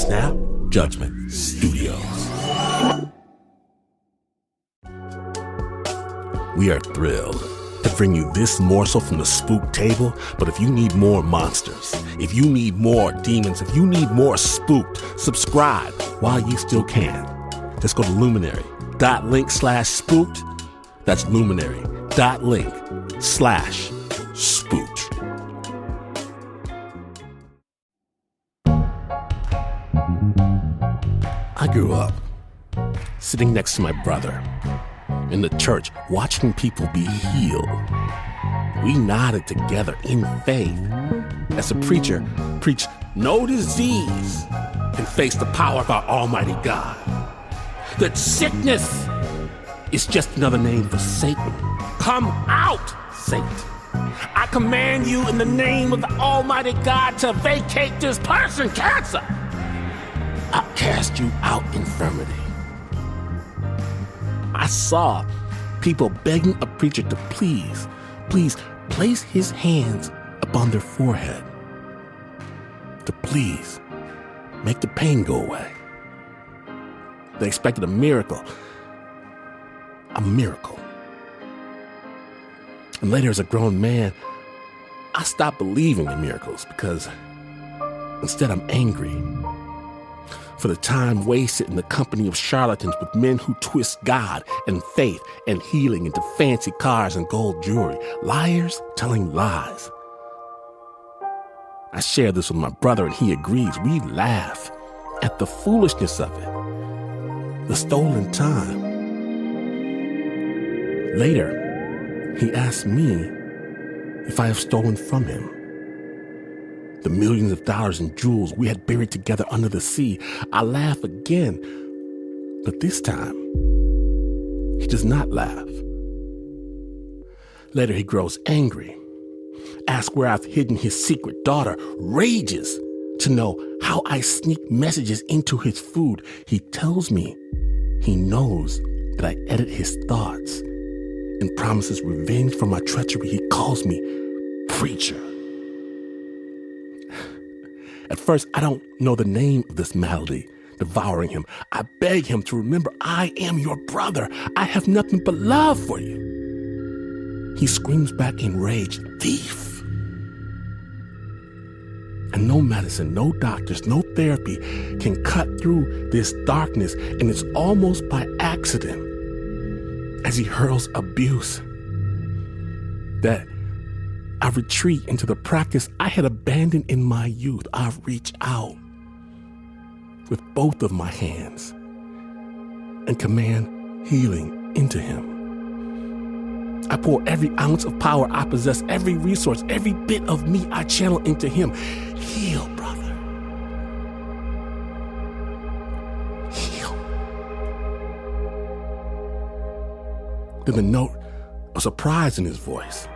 Snap Judgment Studios. We are thrilled to bring you this morsel from the Spooked table, but if you need more monsters, if you need more demons, if you need more Spooked, subscribe while you still can. Just go to luminary.link/spooked. That's luminary.link/spooked. I grew up sitting next to my brother in the church, watching people be healed. We nodded together in faith as the preacher preached no disease can face the power of our Almighty God. That sickness is just another name for Satan. Come out, Satan. I command you in the name of the Almighty God to vacate this person, cancer. I'll cast you out, infirmity. I saw people begging a preacher to please place his hands upon their forehead, to please make the pain go away. They expected a miracle. And later, as a grown man, I stopped believing in miracles because instead I'm angry for the time wasted in the company of charlatans with men who twist God and faith and healing into fancy cars and gold jewelry. Liars telling lies. I share this with my brother and he agrees. We laugh at the foolishness of it, the stolen time. Later, he asked me if I have stolen from him the millions of dollars in jewels we had buried together under the sea. I laugh again, but this time, he does not laugh. Later, he grows angry, asks where I've hidden his secret daughter, rages to know how I sneak messages into his food. He tells me he knows that I edit his thoughts and promises revenge for my treachery. He calls me preacher. At first, I don't know the name of this malady devouring him. I beg him to remember I am your brother. I have nothing but love for you. He screams back in rage, thief. And no medicine, no doctors, no therapy can cut through this darkness, and it's almost by accident as he hurls abuse that I retreat into the practice I had abandoned in my youth. I reach out with both of my hands and command healing into him. I pour every ounce of power I possess, every resource, every bit of me I channel into him. Heal, brother. Heal. Then the note of surprise in his voice,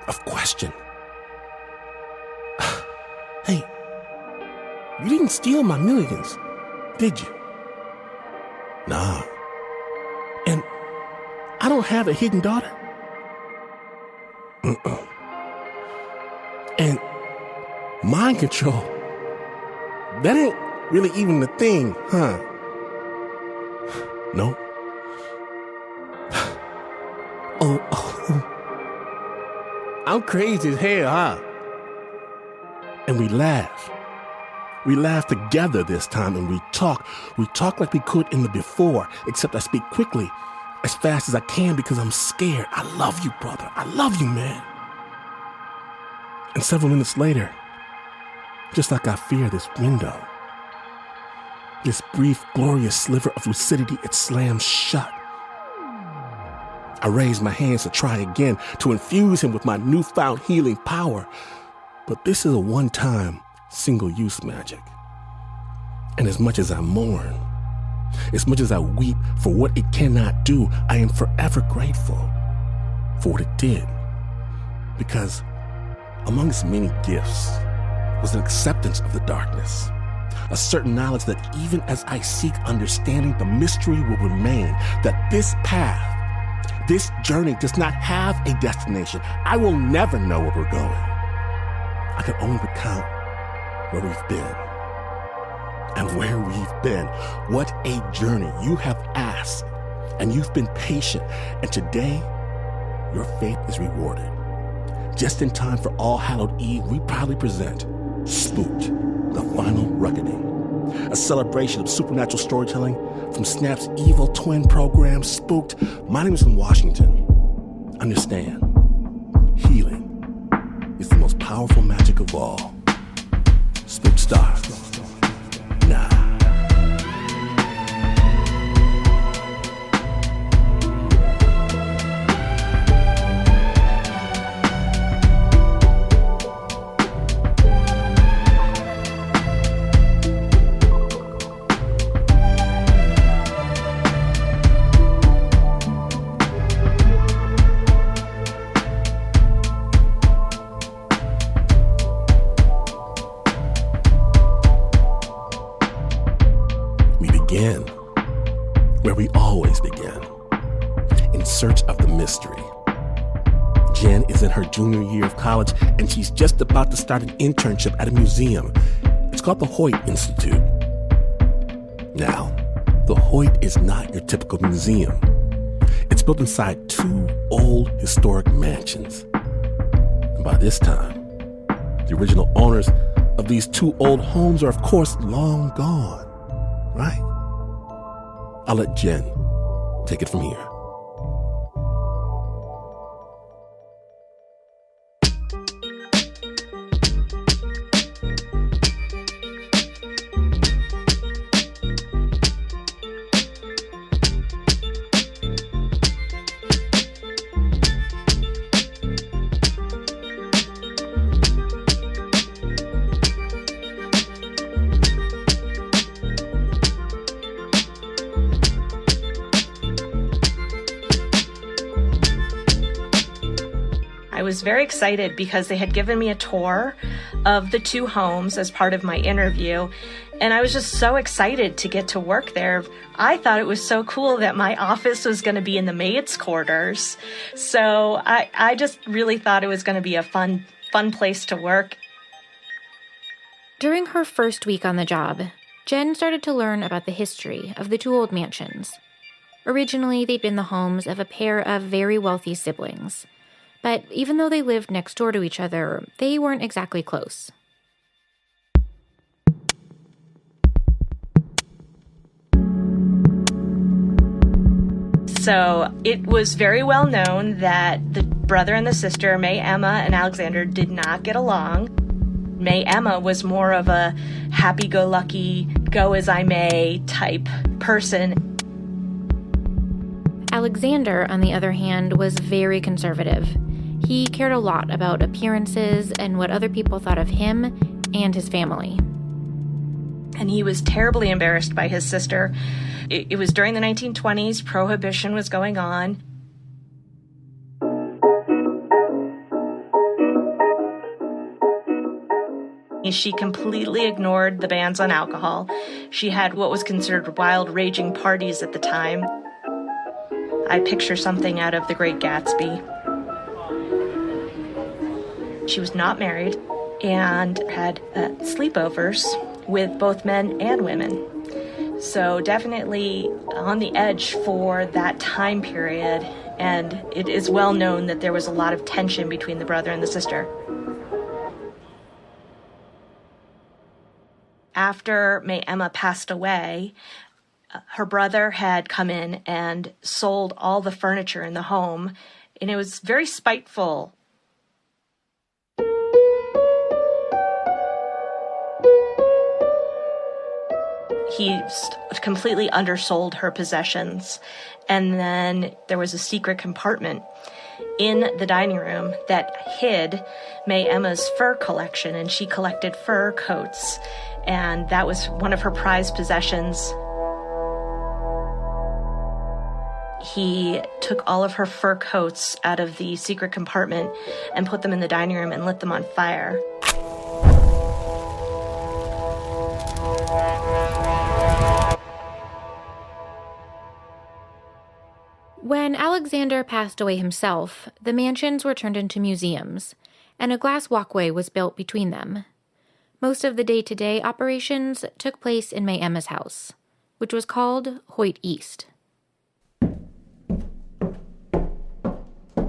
of question. Hey, you didn't steal my millions, did you? Nah. And I don't have a hidden daughter? And mind control, that ain't really even the thing, huh? No. Oh. I'm crazy as hell, huh? And we laugh. We laugh together this time, and we talk. We talk like we could in the before, except I speak quickly, as fast as I can because I'm scared. I love you, brother. I love you, man. And several minutes later, just like I fear this window, this brief, glorious sliver of lucidity, it slams shut. I raise my hands to try again, to infuse him with my newfound healing power. But this is a one-time, single-use magic. And as much as I mourn, as much as I weep for what it cannot do, I am forever grateful for what it did. Because amongst many gifts was an acceptance of the darkness, a certain knowledge that even as I seek understanding, the mystery will remain, that this path, this journey does not have a destination. I will never know where we're going. I can only recount where we've been. and where we've been. What a journey. You have asked, and you've been patient, and today, your faith is rewarded. Just in time for All Hallowed Eve, we proudly present Spooked, the final reckoning. A celebration of supernatural storytelling from Snap's evil twin program, Spooked. My name is from Washington. Understand, healing is the most powerful magic of all. Spooked starts now. Where we always begin, in search of the mystery. Jen is in her junior year of college, and she's just about to start an internship at a museum. It's called the Hoyt Institute. Now, the Hoyt is not your typical museum. It's built inside two old historic mansions. And by this time, the original owners of these two old homes are, of course, long gone, right? I'll let Jen take it from here. I was very excited because they had given me a tour of the two homes as part of my interview, and I was just so excited to get to work there. I thought it was so cool that my office was going to be in the maids' quarters, so I just really thought it was going to be a fun place to work. During her first week on the job, Jen started to learn about the history of the two old mansions. Originally, they'd been the homes of a pair of very wealthy siblings. But even though they lived next door to each other, they weren't exactly close. So it was very well known that the brother and the sister, May Emma and Alexander, did not get along. May Emma was more of a happy-go-lucky, go-as-I-may type person. Alexander, on the other hand, was very conservative. He cared a lot about appearances and what other people thought of him and his family. And he was terribly embarrassed by his sister. It was during the 1920s, Prohibition was going on. She completely ignored the bans on alcohol. She had what was considered wild, raging parties at the time. I picture something out of The Great Gatsby. She was not married and had sleepovers with both men and women. So definitely on the edge for that time period. And it is well known that there was a lot of tension between the brother and the sister. After May Emma passed away, her brother had come in and sold all the furniture in the home, and it was very spiteful. He completely undersold her possessions, and then there was a secret compartment in the dining room that hid May Emma's fur collection, and she collected fur coats, and that was one of her prized possessions. He took all of her fur coats out of the secret compartment and put them in the dining room and lit them on fire. When Alexander passed away himself, the mansions were turned into museums, and a glass walkway was built between them. Most of the day-to-day operations took place in May Emma's house, which was called Hoyt East.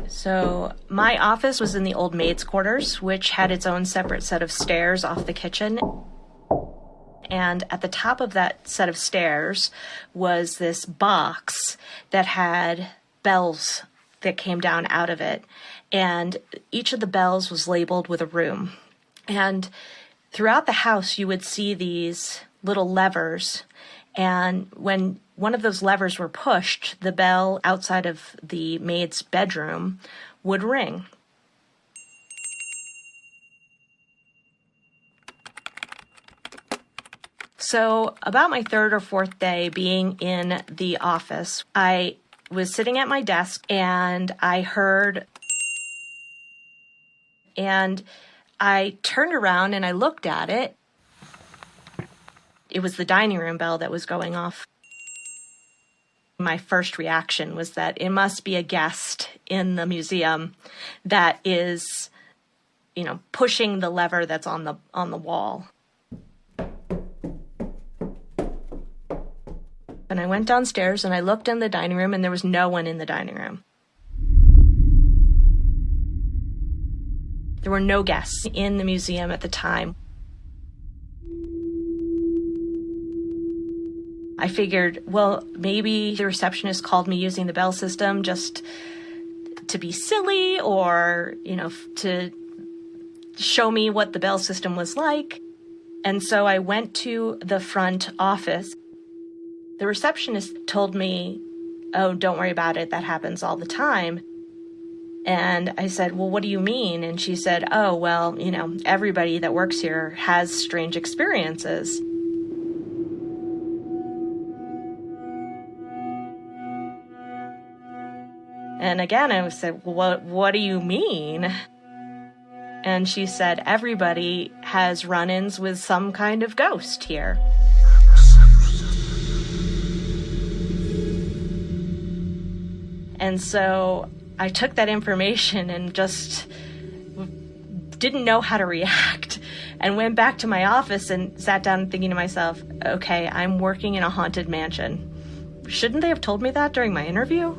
So my office was in the old maid's quarters, which had its own separate set of stairs off the kitchen. And at the top of that set of stairs was this box that had bells that came down out of it. And each of the bells was labeled with a room. And throughout the house, you would see these little levers. And when one of those levers were pushed, the bell outside of the maid's bedroom would ring. So about my third or fourth day being in the office, I was sitting at my desk and I heard, and I turned around and I looked at it. It was the dining room bell that was going off. My first reaction was that it must be a guest in the museum that is, pushing the lever that's on the wall. And I went downstairs and I looked in the dining room and there was no one in the dining room. There were no guests in the museum at the time. I figured, well, maybe the receptionist called me using the bell system just to be silly or, to show me what the bell system was like. And so I went to the front office. The receptionist told me, oh, don't worry about it. That happens all the time. And I said, well, what do you mean? And she said, oh, well, everybody that works here has strange experiences. And again, I said, well, what do you mean? And she said, everybody has run-ins with some kind of ghost here. And so I took that information and just didn't know how to react and went back to my office and sat down thinking to myself, okay, I'm working in a haunted mansion. Shouldn't they have told me that during my interview?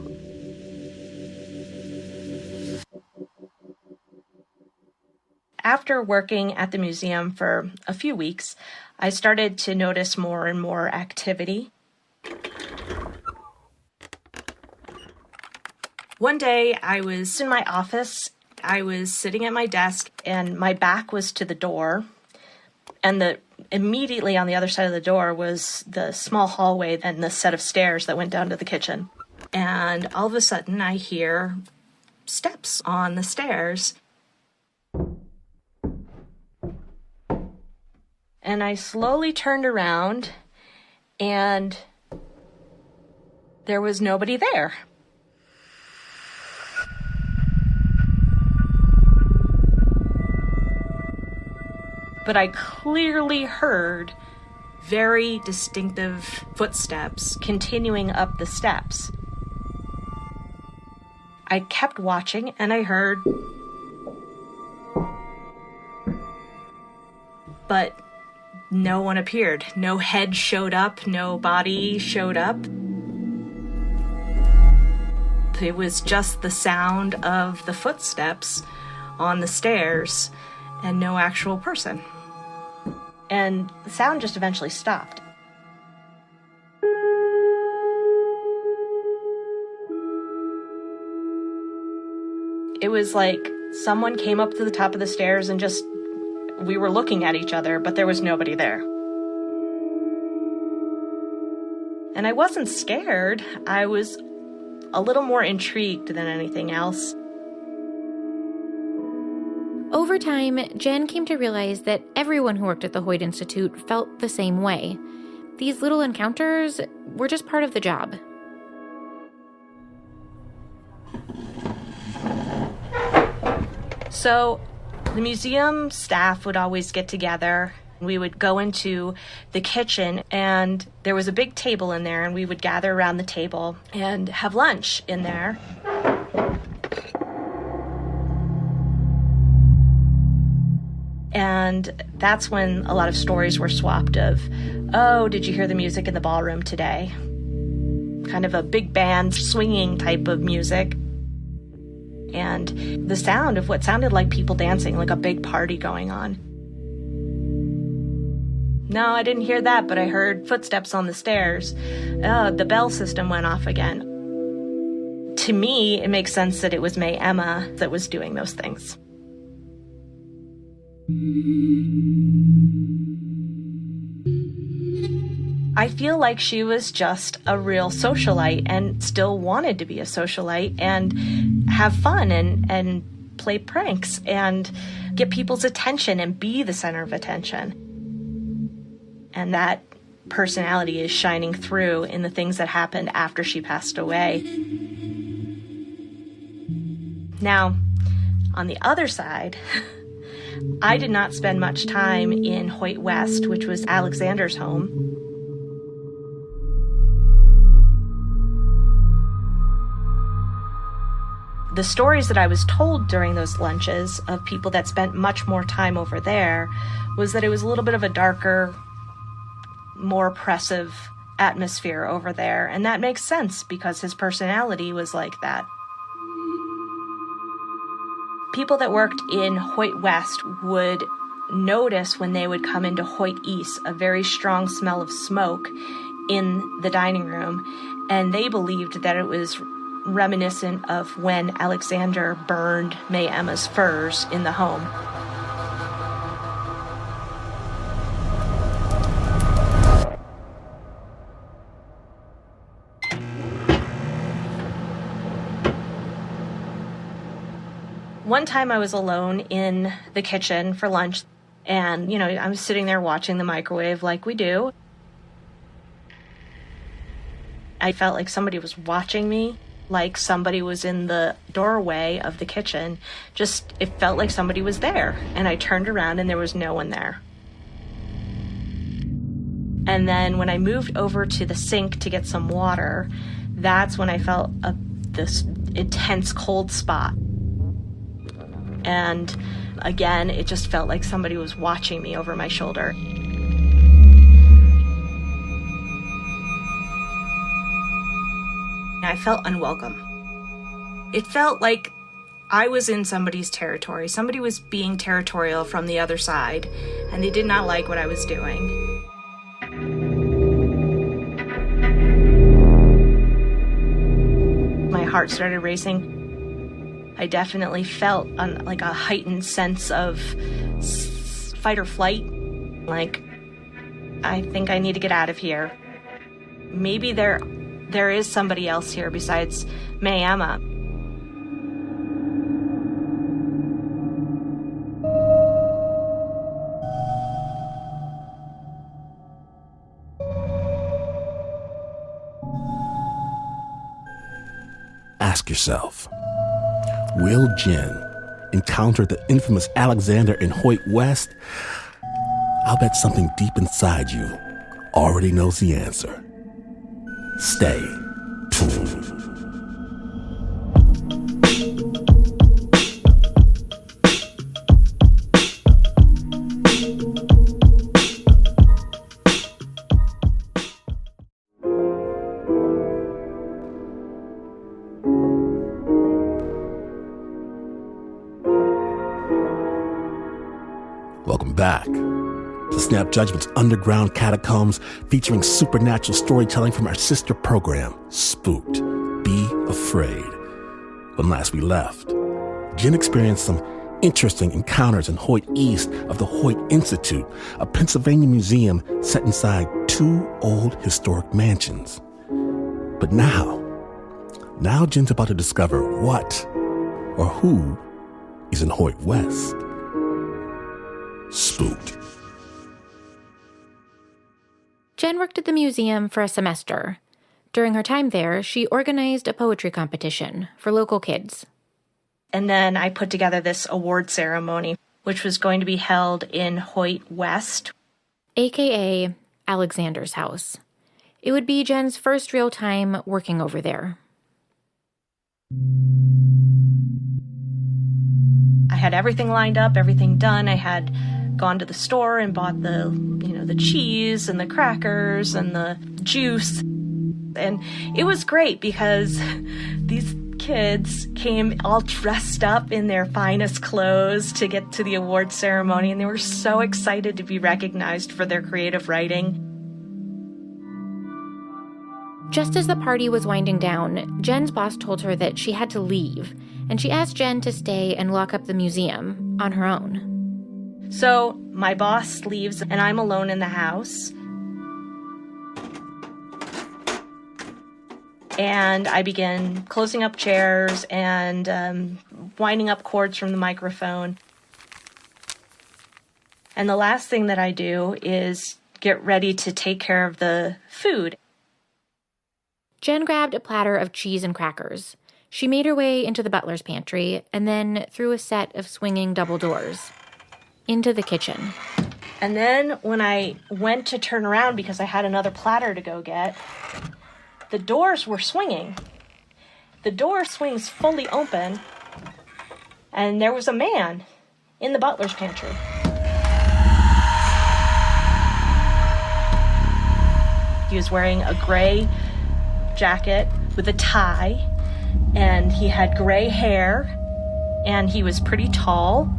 After working at the museum for a few weeks, I started to notice more and more activity. One day, I was in my office. I was sitting at my desk, and my back was to the door. And immediately on the other side of the door was the small hallway and the set of stairs that went down to the kitchen. And all of a sudden, I hear steps on the stairs. And I slowly turned around, and there was nobody there. But I clearly heard very distinctive footsteps continuing up the steps. I kept watching, and I heard, but no one appeared. No head showed up, no body showed up. It was just the sound of the footsteps on the stairs and no actual person. And the sound just eventually stopped. It was like someone came up to the top of the stairs and we were looking at each other, but there was nobody there. And I wasn't scared. I was a little more intrigued than anything else. Over time, Jen came to realize that everyone who worked at the Hoyt Institute felt the same way. These little encounters were just part of the job. So the museum staff would always get together. We would go into the kitchen, and there was a big table in there, and we would gather around the table and have lunch in there. And that's when a lot of stories were swapped of, oh, did you hear the music in the ballroom today? Kind of a big band swinging type of music. And the sound of what sounded like people dancing, like a big party going on. No, I didn't hear that, but I heard footsteps on the stairs. The bell system went off again. To me, it makes sense that it was May Emma that was doing those things. I feel like she was just a real socialite and still wanted to be a socialite and have fun and play pranks and get people's attention and be the center of attention. And that personality is shining through in the things that happened after she passed away. Now, on the other side, I did not spend much time in Hoyt West, which was Alexander's home. The stories that I was told during those lunches of people that spent much more time over there was that it was a little bit of a darker, more oppressive atmosphere over there. And that makes sense because his personality was like that. People that worked in Hoyt West would notice when they would come into Hoyt East a very strong smell of smoke in the dining room, and they believed that it was reminiscent of when Alexander burned May Emma's furs in the home. One time I was alone in the kitchen for lunch, and, I was sitting there watching the microwave like we do. I felt like somebody was watching me, like somebody was in the doorway of the kitchen. It felt like somebody was there, and I turned around and there was no one there. And then when I moved over to the sink to get some water, that's when I felt this intense cold spot. And again, it just felt like somebody was watching me over my shoulder. I felt unwelcome. It felt like I was in somebody's territory. Somebody was being territorial from the other side, and they did not like what I was doing. My heart started racing. I definitely felt like a heightened sense of fight or flight. Like, I think I need to get out of here. Maybe there is somebody else here besides May Emma. Ask yourself, will Jen encounter the infamous Alexander in Hoyt West? I'll bet something deep inside you already knows the answer. Stay tuned. Welcome back to Snap Judgment's underground catacombs, featuring supernatural storytelling from our sister program, Spooked. Be Afraid. When last we left, Jen experienced some interesting encounters in Hoyt East of the Hoyt Institute, a Pennsylvania museum set inside two old historic mansions. But now Jen's about to discover what or who is in Hoyt West. Spooked. Jen worked at the museum for a semester. During her time there, she organized a poetry competition for local kids. And then I put together this award ceremony, which was going to be held in Hoyt West, AKA Alexander's house. It would be Jen's first real time working over there. I had everything lined up, everything done. I had gone to the store and bought the cheese and the crackers and the juice. And it was great because these kids came all dressed up in their finest clothes to get to the award ceremony, and they were so excited to be recognized for their creative writing. Just as the party was winding down, Jen's boss told her that she had to leave, and she asked Jen to stay and lock up the museum on her own. So my boss leaves, and I'm alone in the house. And I begin closing up chairs and winding up cords from the microphone. And the last thing that I do is get ready to take care of the food. Jen grabbed a platter of cheese and crackers. She made her way into the butler's pantry and then through a set of swinging double doors into the kitchen. And then when I went to turn around because I had another platter to go get, the doors were swinging. The door swings fully open, and there was a man in the butler's pantry. He was wearing a gray jacket with a tie, and he had gray hair, and he was pretty tall.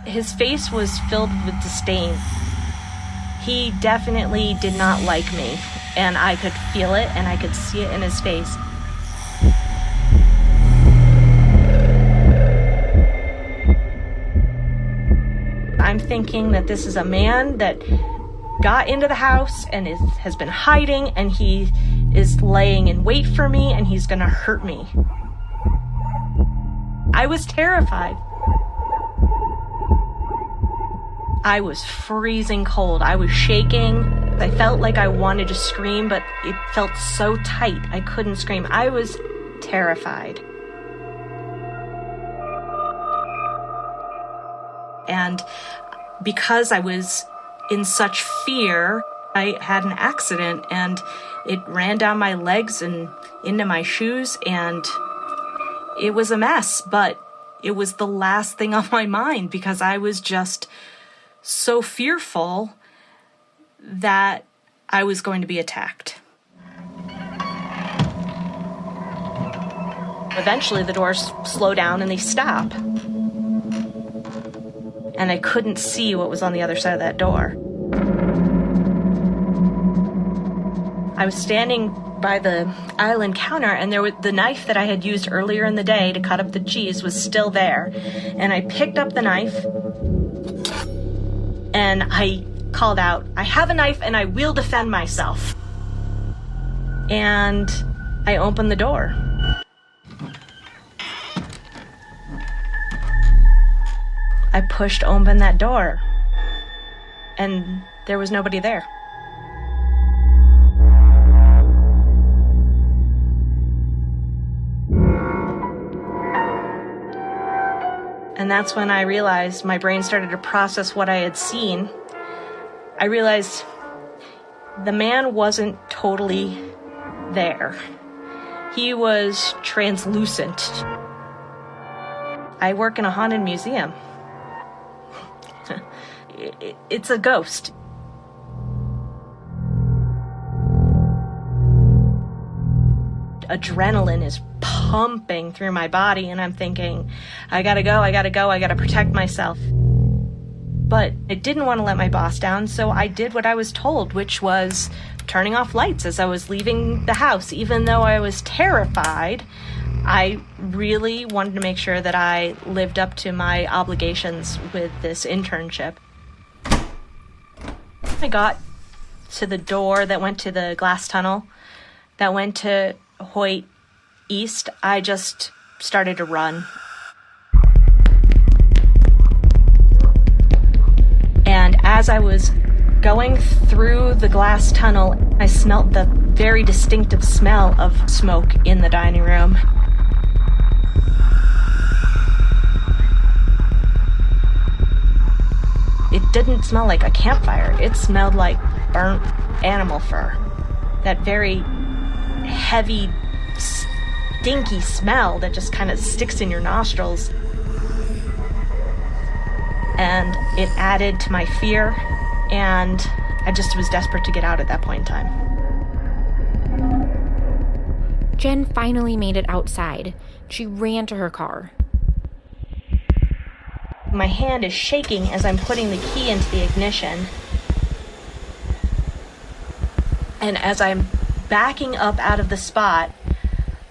His face was filled with disdain. He definitely did not like me, and I could feel it, and I could see it in his face. I'm thinking that this is a man that got into the house and has been hiding, and he is laying in wait for me, and he's gonna hurt me. I was terrified. I was freezing cold. I was shaking. I felt like I wanted to scream, but it felt so tight I couldn't scream. I was terrified. And because I was in such fear, I had an accident, and it ran down my legs and into my shoes, and it was a mess, but it was the last thing on my mind because I was just so fearful that I was going to be attacked. Eventually, the doors slow down and they stop. And I couldn't see what was on the other side of that door. I was standing by the island counter, and the knife that I had used earlier in the day to cut up the cheese was still there. And I picked up the knife, and I called out, "I have a knife and I will defend myself." And I opened the door. I pushed open that door, and there was nobody there. And that's when I realized my brain started to process what I had seen. I realized the man wasn't totally there. He was translucent. I work in a haunted museum. It's a ghost. Adrenaline is pumping through my body, and I'm thinking, I gotta go, I gotta protect myself. But I didn't want to let my boss down, so I did what I was told, which was turning off lights as I was leaving the house. Even though I was terrified, I really wanted to make sure that I lived up to my obligations with this internship. I got to the door that went to the glass tunnel that went to Hoyt East. I just started to run. And as I was going through the glass tunnel, I smelled the very distinctive smell of smoke in the dining room. It didn't smell like a campfire. It smelled like burnt animal fur. That very heavy, stinky smell that just kind of sticks in your nostrils. and it added to my fear, and I just was desperate to get out at that point in time. Jen finally made it outside. She ran to her car. My hand is shaking as I'm putting the key into the ignition. And as I'm backing up out of the spot,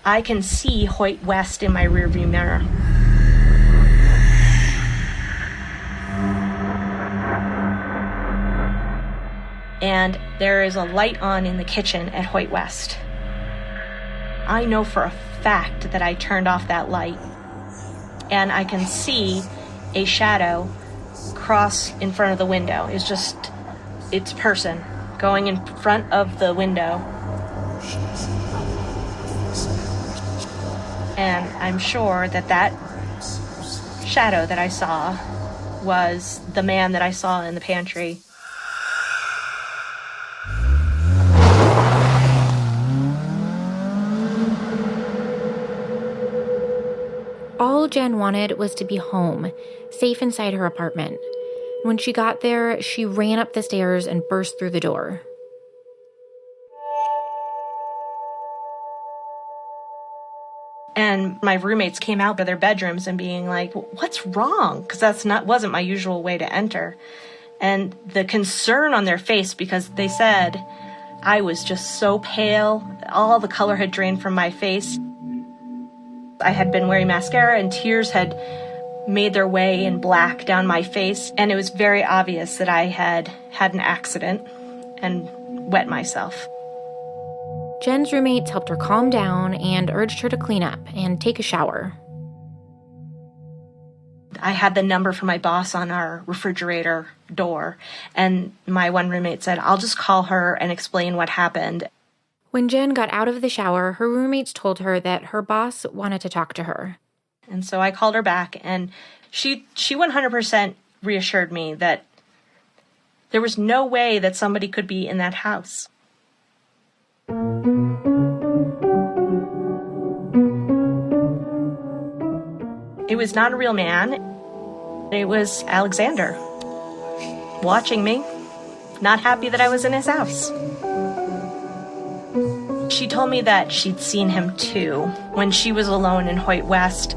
I can see Hoyt West in my rearview mirror. And there is a light on in the kitchen at Hoyt West. I know for a fact that I turned off that light, and I can see a shadow cross in front of the window. It's a person going in front of the window. And I'm sure that shadow that I saw was the man that I saw in the pantry. All Jen wanted was to be home, safe inside her apartment. When she got there, she ran up the stairs and burst through the door. And my roommates came out of their bedrooms and being like, "What's wrong?" Because wasn't my usual way to enter. And the concern on their face, because they said I was just so pale, all the color had drained from my face. I had been wearing mascara and tears had made their way in black down my face. And it was very obvious that I had had an accident and wet myself. Jen's roommates helped her calm down and urged her to clean up and take a shower. I had the number for my boss on our refrigerator door, and my one roommate said, "I'll just call her and explain what happened." When Jen got out of the shower, her roommates told her that her boss wanted to talk to her. And so I called her back, and she 100% reassured me that there was no way that somebody could be in that house. It was not a real man. It was Alexander, watching me, not happy that I was in his house. She told me that she'd seen him too when she was alone in Hoyt West.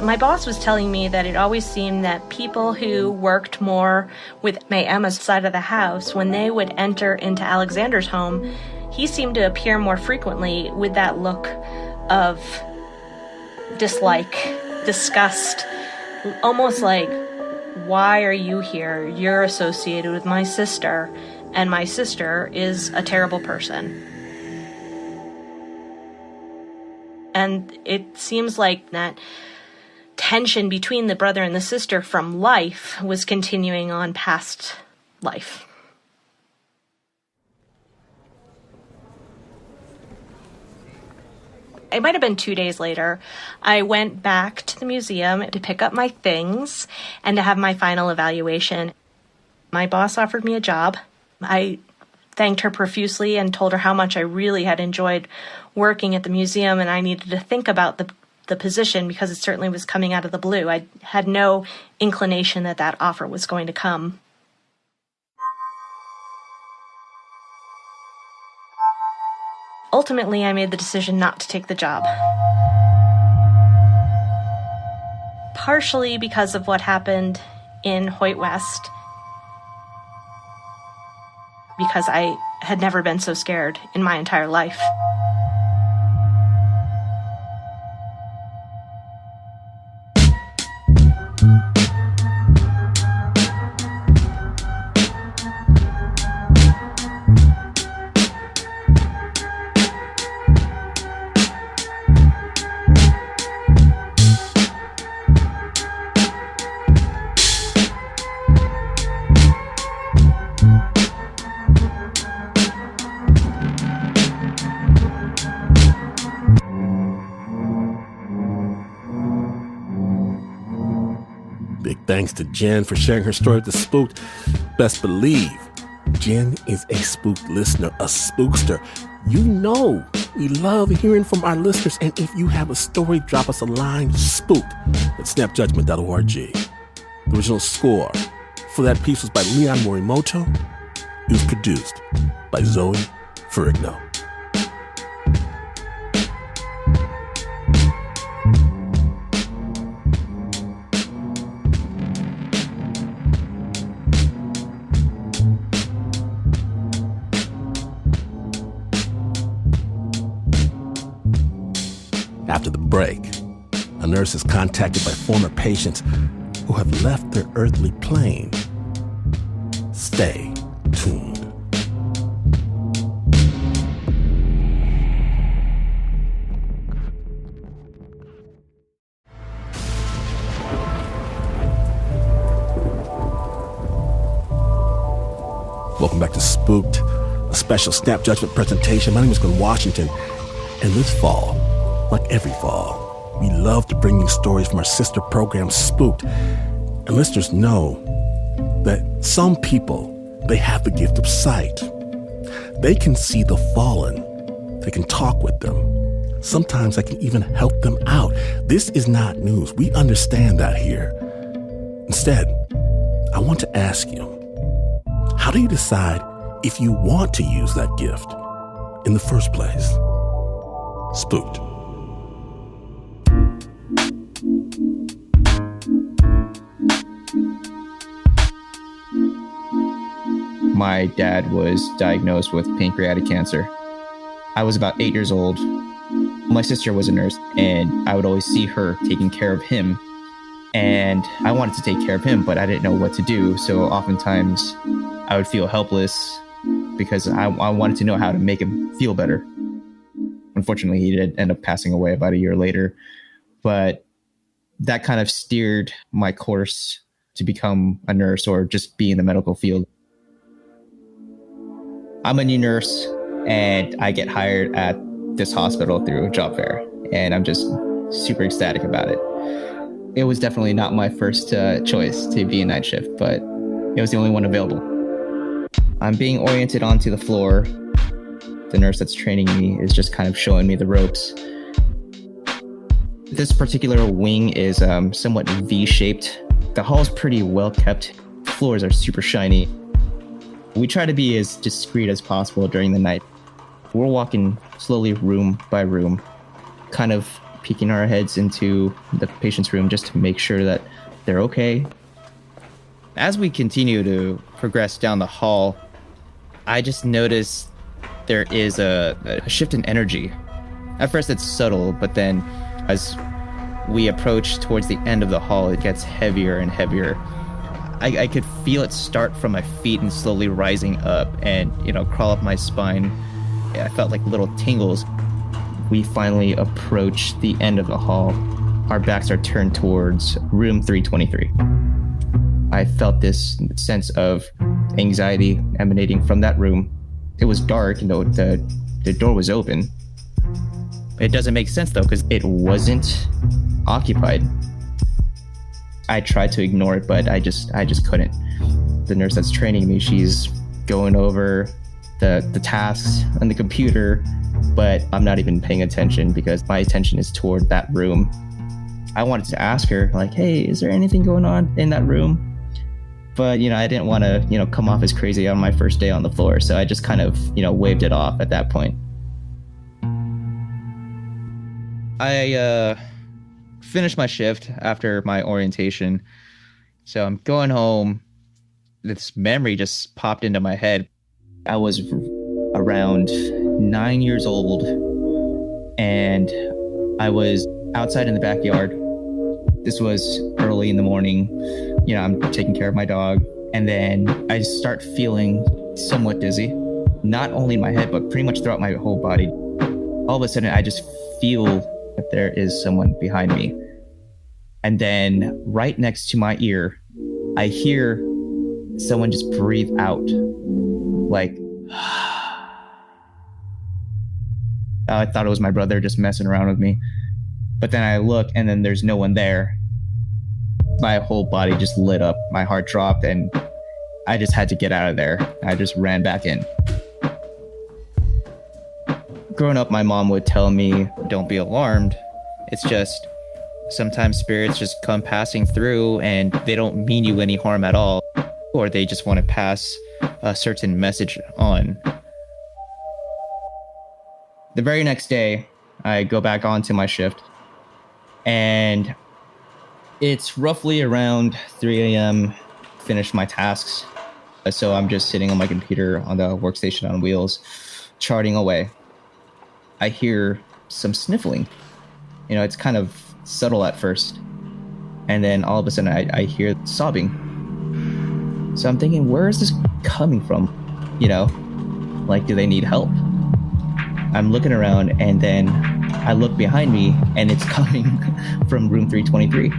My boss was telling me that it always seemed that people who worked more with May Emma's side of the house, when they would enter into Alexander's home, he seemed to appear more frequently with that look of dislike, disgust, almost like, "Why are you here? You're associated with my sister, and my sister is a terrible person." And it seems like that tension between the brother and the sister from life was continuing on past life. It might have been 2 days later. I went back to the museum to pick up my things and to have my final evaluation. My boss offered me a job. I thanked her profusely and told her how much I really had enjoyed working at the museum, and I needed to think about the position because it certainly was coming out of the blue. I had no inclination that offer was going to come. Ultimately, I made the decision not to take the job. Partially because of what happened in Hoyt West, because I had never been so scared in my entire life. Big thanks to Jen for sharing her story with the Spooked. Best believe, Jen is a Spooked listener, a spookster. You know We love hearing from our listeners, and if you have a story, drop us a line, spooked@snapjudgment.org. The original score for that piece was by Leon Morimoto. It was produced by Zoe Ferrigno. After the break, a nurse is contacted by former patients who have left their earthly plane. Stay tuned. Welcome back to Spooked, a special Snap Judgment presentation. My name is Glenn Washington, and this fall, like every fall, we love to bring you stories from our sister program, Spooked. And listeners know that some people, they have the gift of sight. They can see the fallen. They can talk with them. Sometimes they can even help them out. This is not news. We understand that here. Instead, I want to ask you, how do you decide if you want to use that gift in the first place? Spooked. My dad was diagnosed with pancreatic cancer. I was about 8 years old. My sister was a nurse, and I would always see her taking care of him. And I wanted to take care of him, but I didn't know what to do. So oftentimes I would feel helpless because I wanted to know how to make him feel better. Unfortunately, he did end up passing away about a year later. But that kind of steered my course to become a nurse or just be in the medical field. I'm a new nurse, and I get hired at this hospital through a job fair, and I'm just super ecstatic about it. It was definitely not my first choice to be a night shift, but it was the only one available. I'm being oriented onto the floor. The nurse that's training me is just kind of showing me the ropes. This particular wing is somewhat V-shaped. The hall is pretty well kept. Floors are super shiny. We try to be as discreet as possible during the night. We're walking slowly room by room, kind of peeking our heads into the patient's room just to make sure that they're okay. As we continue to progress down the hall, I just noticed there is a shift in energy. At first it's subtle, but then as we approach towards the end of the hall, it gets heavier and heavier. I could feel it start from my feet and slowly rising up and, crawl up my spine. I felt like little tingles. We finally approach the end of the hall. Our backs are turned towards room 323. I felt this sense of anxiety emanating from that room. It was dark, the door was open. It doesn't make sense though, because it wasn't occupied. I tried to ignore it, but I just couldn't. The nurse that's training me, she's going over the tasks on the computer, but I'm not even paying attention because my attention is toward that room. I wanted to ask her, like, hey, is there anything going on in that room? But, I didn't want to, come off as crazy on my first day on the floor. So I just kind of, waved it off at that point. I finished my shift after my orientation. So I'm going home. This memory just popped into my head. I was around 9 years old, and I was outside in the backyard. This was early in the morning. I'm taking care of my dog, and then I start feeling somewhat dizzy, not only in my head, but pretty much throughout my whole body. All of a sudden, I just feel that there is someone behind me. And then right next to my ear, I hear someone just breathe out, like, I thought it was my brother just messing around with me. But then I look, and then there's no one there. My whole body just lit up. My heart dropped, and I just had to get out of there. I just ran back in. growing up, my mom would tell me, don't be alarmed. It's just sometimes spirits just come passing through and they don't mean you any harm at all, or they just want to pass a certain message on. The very next day, I go back onto my shift, and it's roughly around 3 a.m., finish my tasks. So I'm just sitting on my computer on the workstation on wheels, charting away. I hear some sniffling. You know, it's kind of subtle at first. And then all of a sudden I hear sobbing. So I'm thinking, where is this coming from? You know, like, do they need help? I'm looking around, and then I look behind me, and it's coming from room 323.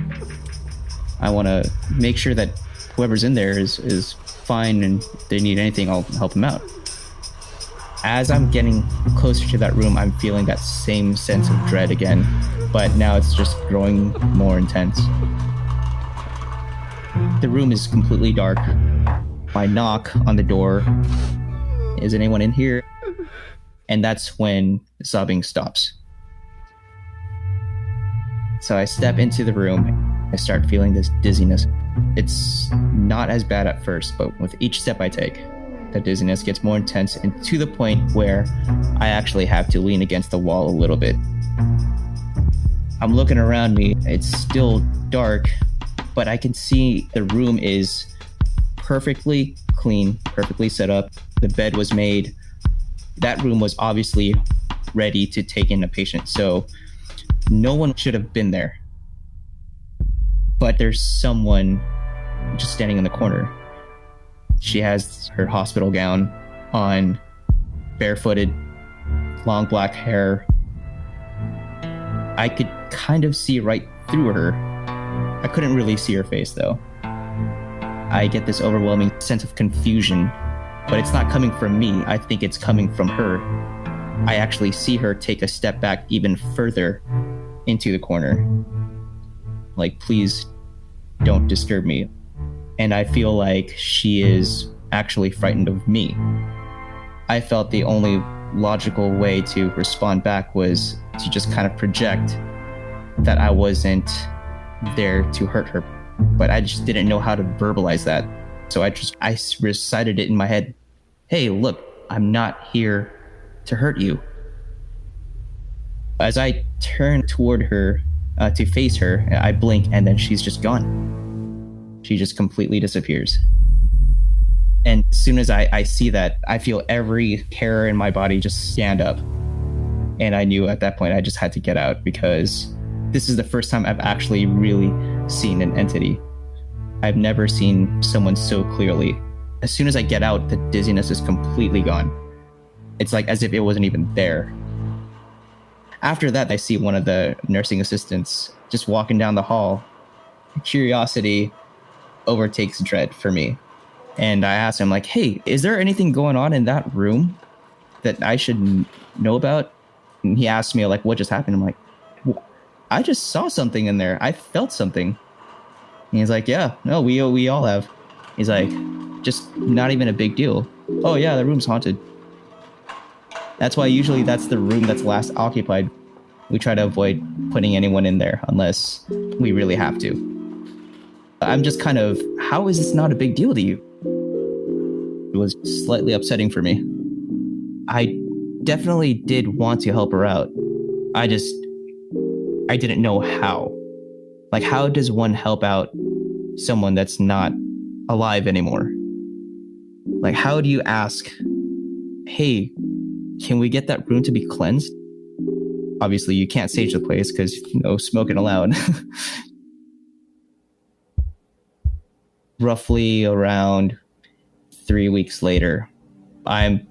I want to make sure that whoever's in there is fine, and if they need anything, I'll help them out. As I'm getting closer to that room, I'm feeling that same sense of dread again, but now it's just growing more intense. The room is completely dark. I knock on the door. Is anyone in here? And that's when the sobbing stops. So I step into the room. I start feeling this dizziness. It's not as bad at first, but with each step I take, the dizziness gets more intense, and to the point where I actually have to lean against the wall a little bit. I'm looking around me. It's still dark, but I can see the room is perfectly clean, perfectly set up. The bed was made. That room was obviously ready to take in a patient, so no one should have been there. But there's someone just standing in the corner. She has her hospital gown on, barefooted, long black hair. I could kind of see right through her. I couldn't really see her face, though. I get this overwhelming sense of confusion, but it's not coming from me. I think it's coming from her. I actually see her take a step back even further into the corner. Like, please don't disturb me. And I feel like she is actually frightened of me. I felt the only logical way to respond back was to just kind of project that I wasn't there to hurt her. But I just didn't know how to verbalize that. So I recited it in my head. Hey, look, I'm not here to hurt you. As I turn toward her, to face her, I blink, and then she's just gone. She just completely disappears. And as soon as I see that, I feel every hair in my body just stand up. And I knew at that point I just had to get out, because this is the first time I've actually really seen an entity. I've never seen someone so clearly. As soon as I get out, the dizziness is completely gone. It's like as if it wasn't even there. After that, I see one of the nursing assistants just walking down the hall. Curiosity overtakes dread for me. And I asked him, like, hey, is there anything going on in that room that I should know about? And he asked me, like, what just happened? I'm like, I just saw something in there. I felt something. And he's like, yeah, no, we all have. He's like, just not even a big deal. Oh yeah, the room's haunted. That's why usually that's the room that's last occupied. We try to avoid putting anyone in there unless we really have to. I'm just kind of, how is this not a big deal to you? It was slightly upsetting for me. I definitely did want to help her out. I didn't know how. Like, how does one help out someone that's not alive anymore? Like, how do you ask, hey, can we get that room to be cleansed? Obviously, you can't sage the place because no smoking allowed. Roughly around 3 weeks later, I'm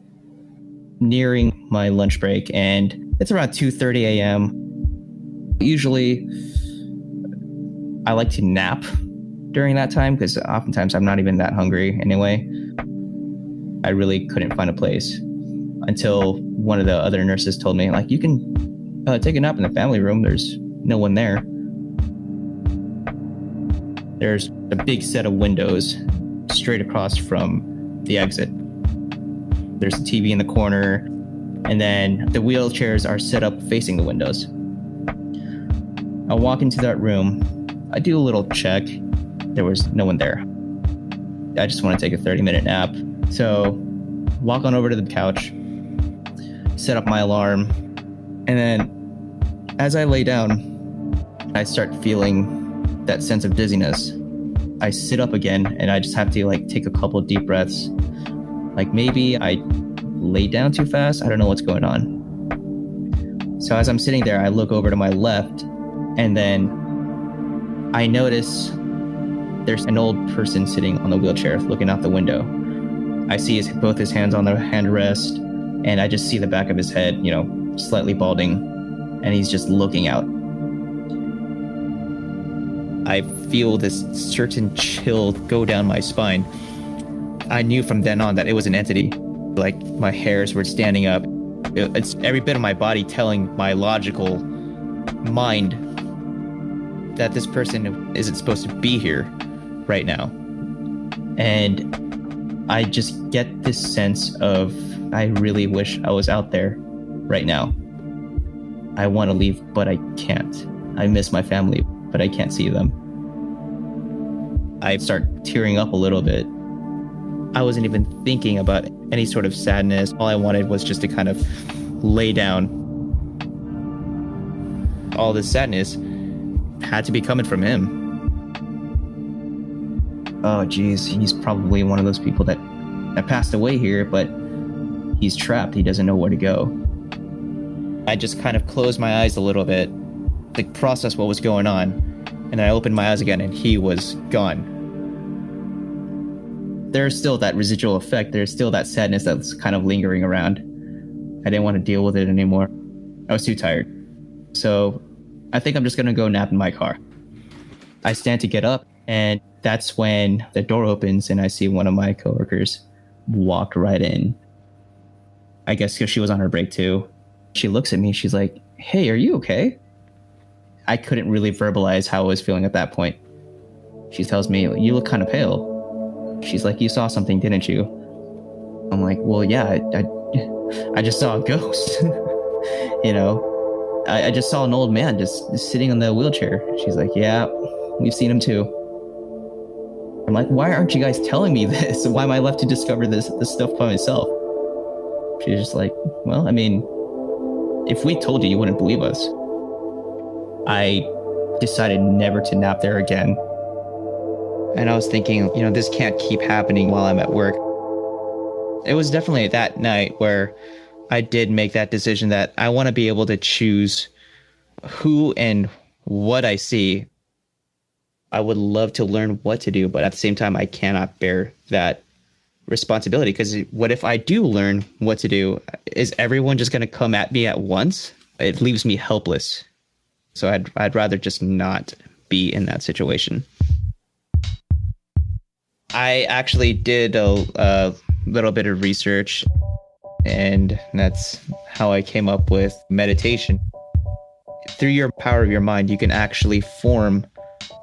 nearing my lunch break, and it's around 2:30 a.m. Usually, I like to nap during that time because oftentimes I'm not even that hungry anyway. I really couldn't find a place until one of the other nurses told me, like, you can take a nap in the family room. There's no one there. There's a big set of windows straight across from the exit. There's a TV in the corner. And then the wheelchairs are set up facing the windows. I walk into that room. I do a little check. There was no one there. I just want to take a 30-minute nap. So walk on over to the couch, set up my alarm, and then as I lay down, I start feeling that sense of dizziness. I sit up again and I just have to like take a couple of deep breaths. Like maybe I lay down too fast. I don't know what's going on. So as I'm sitting there, I look over to my left and then I notice there's an old person sitting on the wheelchair looking out the window. I see both his hands on the handrest and I just see the back of his head, slightly balding, and he's just looking out. I feel this certain chill go down my spine. I knew from then on that it was an entity. Like my hairs were standing up. It's every bit of my body telling my logical mind that this person isn't supposed to be here right now. And I just get this sense of, I really wish I was out there right now. I want to leave, but I can't. I miss my family, but I can't see them. I start tearing up a little bit. I wasn't even thinking about any sort of sadness. All I wanted was just to kind of lay down. All this sadness had to be coming from him. Oh, geez, he's probably one of those people that passed away here, but he's trapped. He doesn't know where to go. I just kind of closed my eyes a little bit to process what was going on, and then I opened my eyes again, and he was gone. There's still that residual effect. There's still that sadness that's kind of lingering around. I didn't want to deal with it anymore. I was too tired. So I think I'm just going to go nap in my car. I stand to get up, and that's when the door opens and I see one of my coworkers walk right in. I guess because she was on her break too. She looks at me. She's like, "Hey, are you okay?" I couldn't really verbalize how I was feeling at that point. She tells me, "You look kind of pale." She's like, "You saw something, didn't you?" I'm like, "Well, yeah, I just saw a ghost." I just saw an old man just sitting in the wheelchair. She's like, "Yeah, we've seen him too." I'm like, "Why aren't you guys telling me this? Why am I left to discover this stuff by myself?" She's just like, "Well, I mean, if we told you, you wouldn't believe us." I decided never to nap there again. And I was thinking, this can't keep happening while I'm at work. It was definitely that night where I did make that decision that I want to be able to choose who and what I see. I would love to learn what to do, but at the same time, I cannot bear that responsibility, because what if I do learn what to do? Is everyone just going to come at me at once? It leaves me helpless. So I'd rather just not be in that situation. I actually did a little bit of research, and that's how I came up with meditation. Through your power of your mind, you can actually form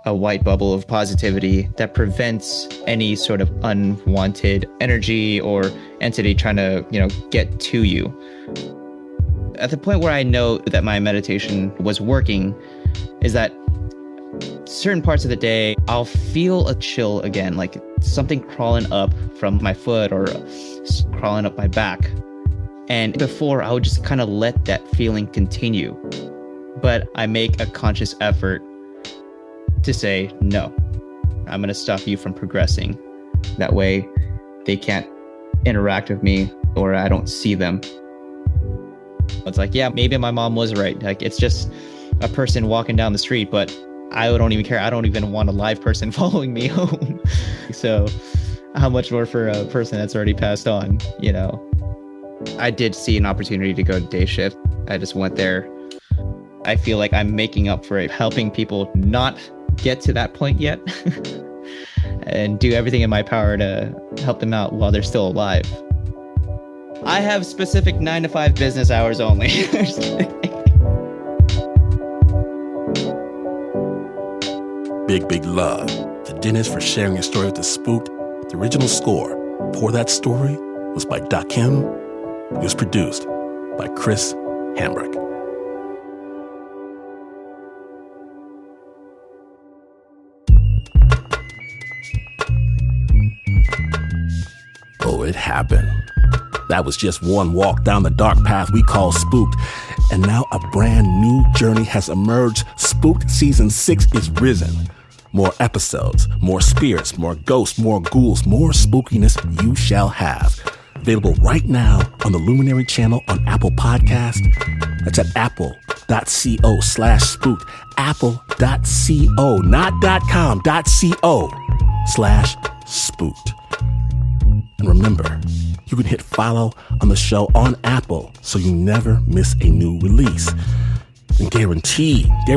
a white bubble of positivity that prevents any sort of unwanted energy or entity trying to, get to you. At the point where I know that my meditation was working is that certain parts of the day, I'll feel a chill again, like something crawling up from my foot or crawling up my back. And before, I would just kind of let that feeling continue. But I make a conscious effort to say, no, I'm going to stop you from progressing. That way they can't interact with me or I don't see them. It's like, yeah, maybe my mom was right. Like, it's just a person walking down the street, but I don't even care. I don't even want a live person following me home. So how much more for a person that's already passed on, I did see an opportunity to go to day shift. I just went there. I feel like I'm making up for it, helping people not get to that point yet and do everything in my power to help them out while they're still alive. I have specific 9 to 5 business hours only. Just kidding. Big love to Dennis for sharing his story with the Spooked. The original score for that story was by Doc Kim. It was produced by Chris Hambrick. Oh, it happened. That was just one walk down the dark path we call Spooked. And now a brand new journey has emerged. Spooked Season 6 is risen. More episodes, more spirits, more ghosts, more ghouls, more spookiness you shall have. Available right now on the Luminary channel on Apple Podcast. That's at apple.co/spooked. Apple.co, not .com, .co/spooked. And remember, you can hit follow on the show on Apple so you never miss a new release. And guaranteed, they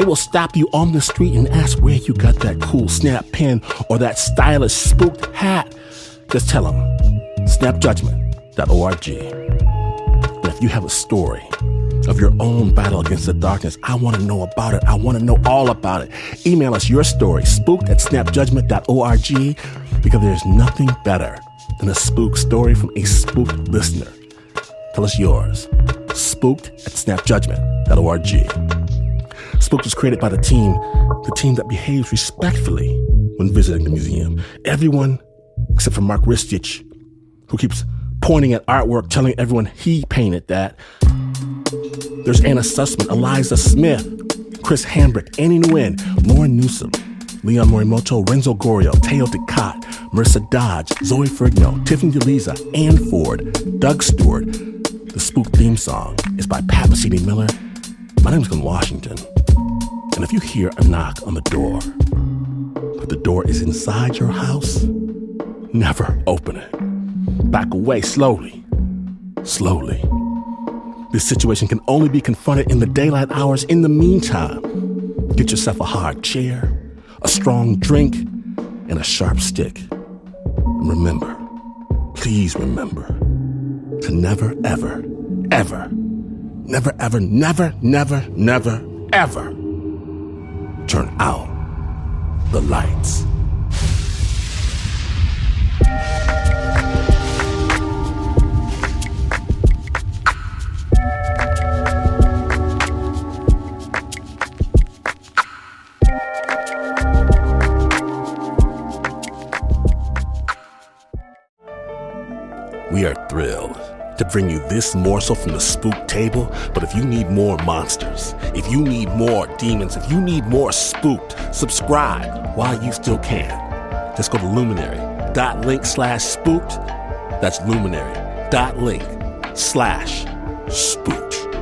will stop you on the street and ask where you got that cool snap pin or that stylish spooked hat. Just tell them, snapjudgment.org. And if you have a story of your own battle against the darkness, I want to know about it. I want to know all about it. Email us your story, spooked@snapjudgment.org, because there's nothing better than a spook story from a spooked listener. Tell us yours. Spooked@snapjudgment.org. Spooked was created by the team that behaves respectfully when visiting the museum. Everyone except for Mark Ristich, who keeps pointing at artwork, telling everyone he painted that. There's Anna Sussman, Eliza Smith, Chris Hambrick, Annie Nguyen, Lauren Newsom, Leon Morimoto, Renzo Gorio, Teo DeCott, Marissa Dodge, Zoe Ferrigno, Tiffany DeLisa, Ann Ford, Doug Stewart. The Spook theme song is by Pat Mesiti-Miller. My name is Glenn Washington. And if you hear a knock on the door, but the door is inside your house, never open it. Back away slowly. This situation can only be confronted in the daylight hours. In the meantime, get yourself a hard chair, a strong drink, and a sharp stick. And remember, please remember, to never, ever, ever, never, ever, never, never, never, ever turn out the lights. We are thrilled to bring you this morsel from the Spook table, but if you need more monsters, if you need more demons, if you need more Spooked, subscribe while you still can. Just go to luminary.link/spooked. That's luminary.link/spooked.